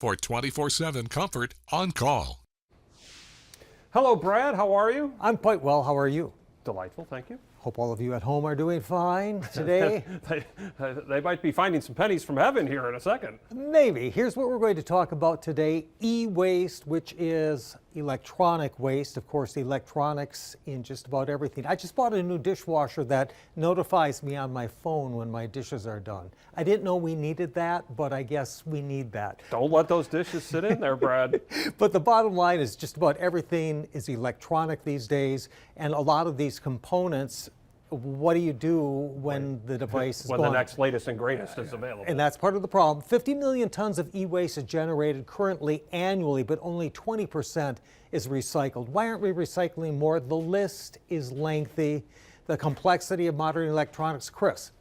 for 24/7 comfort on call. Hello, Brad. How are you? I'm quite well. How are you? Delightful, thank you. Hope all of you at home are doing fine today. They might be finding some pennies from heaven here in a second. Maybe. Here's what we're going to talk about today. E-waste, which is electronic waste. Of course, electronics in just about everything. I just bought a new dishwasher that notifies me on my phone when my dishes are done. I didn't know we needed that, but I guess we need that. Don't let those dishes sit in there, Brad. But the bottom line is just about everything is electronic these days, and a lot of these components, what do you do when the device is When gone? the next latest and greatest is available. And that's part of the problem. 50 million tons of e-waste is generated currently annually, but only 20% is recycled. Why aren't we recycling more? The list is lengthy. The complexity of modern electronics. Chris,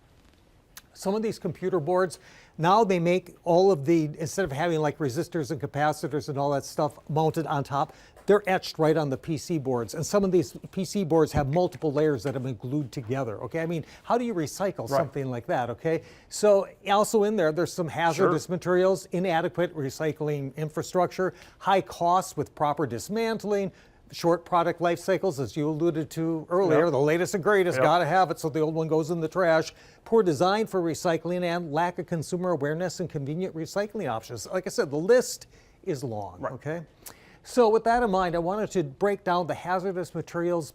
some of these computer boards, now they make all of the, instead of having like resistors and capacitors and all that stuff mounted on top, they're etched right on the PC boards. And some of these PC boards have multiple layers that have been glued together, okay? I mean, how do you recycle something like that, okay? So also in there, there's some hazardous materials, inadequate recycling infrastructure, high costs with proper dismantling, short product life cycles, as you alluded to earlier, the latest and greatest, gotta have it, so the old one goes in the trash. Poor design for recycling and lack of consumer awareness and convenient recycling options. Like I said, the list is long, okay? So with that in mind, I wanted to break down the hazardous materials,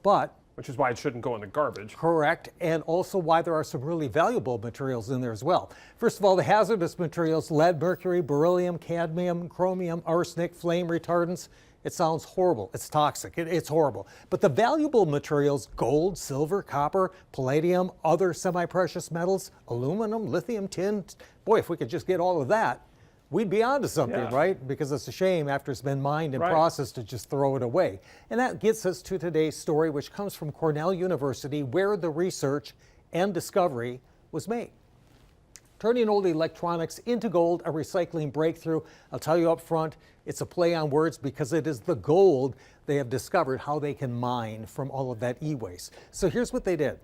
which is why it shouldn't go in the garbage. Correct, and also why there are some really valuable materials in there as well. First of all, the hazardous materials: lead, mercury, beryllium, cadmium, chromium, arsenic, flame retardants. It sounds horrible. It's toxic. It's horrible. But the valuable materials: gold, silver, copper, palladium, other semi-precious metals, aluminum, lithium, tin. Boy, if we could just get all of that, we'd be onto something, right? Because it's a shame after it's been mined and processed to just throw it away. And that gets us to today's story, which comes from Cornell University, where the research and discovery was made. Turning old electronics into gold, a recycling breakthrough. I'll tell you up front, it's a play on words because it is the gold they have discovered how they can mine from all of that e-waste. So here's what they did.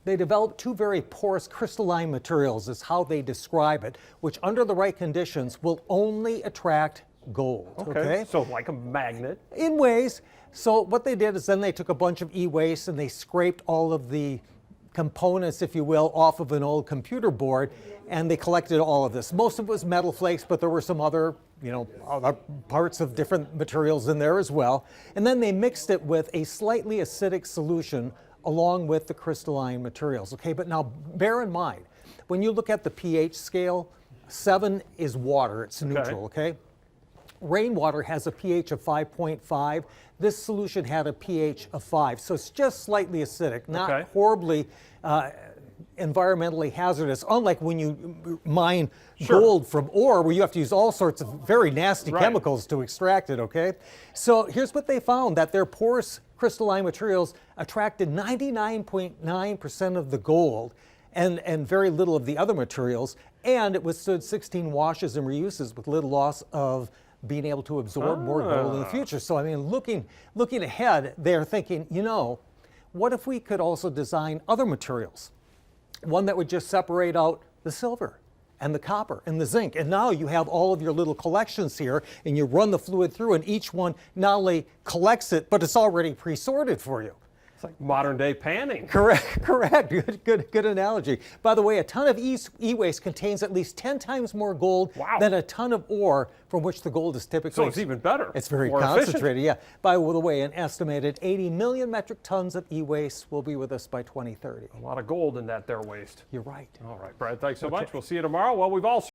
They developed two very porous crystalline materials, is how they describe it, which under the right conditions will only attract gold. Okay? So like a magnet. In ways. So what they did is then they took a bunch of e-waste and they scraped all of the components, if you will, off of an old computer board, and they collected all of this. Most of it was metal flakes, but there were some other, other parts of different materials in there as well. And then they mixed it with a slightly acidic solution along with the crystalline materials. Okay, but now bear in mind, when you look at the pH scale, 7 is water, it's neutral, okay? Rainwater has a pH of 5.5. This solution had a pH of 5, so it's just slightly acidic, not horribly environmentally hazardous, unlike when you mine gold from ore, where you have to use all sorts of very nasty chemicals to extract it, okay? So here's what they found, that their porous crystalline materials attracted 99.9% of the gold and very little of the other materials, and it withstood 16 washes and reuses with little loss of being able to absorb more gold in the future. So I mean, looking ahead, they're thinking, what if we could also design other materials? One that would just separate out the silver and the copper and the zinc. And now you have all of your little collections here, and you run the fluid through, and each one not only collects it, but it's already pre-sorted for you. It's like modern day panning. Correct. Good analogy. By the way, a ton of e-waste contains at least 10 times more gold than a ton of ore from which the gold is typically. So it's even better. It's very concentrated, By the way, an estimated 80 million metric tons of e-waste will be with us by 2030. A lot of gold in that there waste. You're right. All right, Brad, thanks so much. We'll see you tomorrow. Well, we've all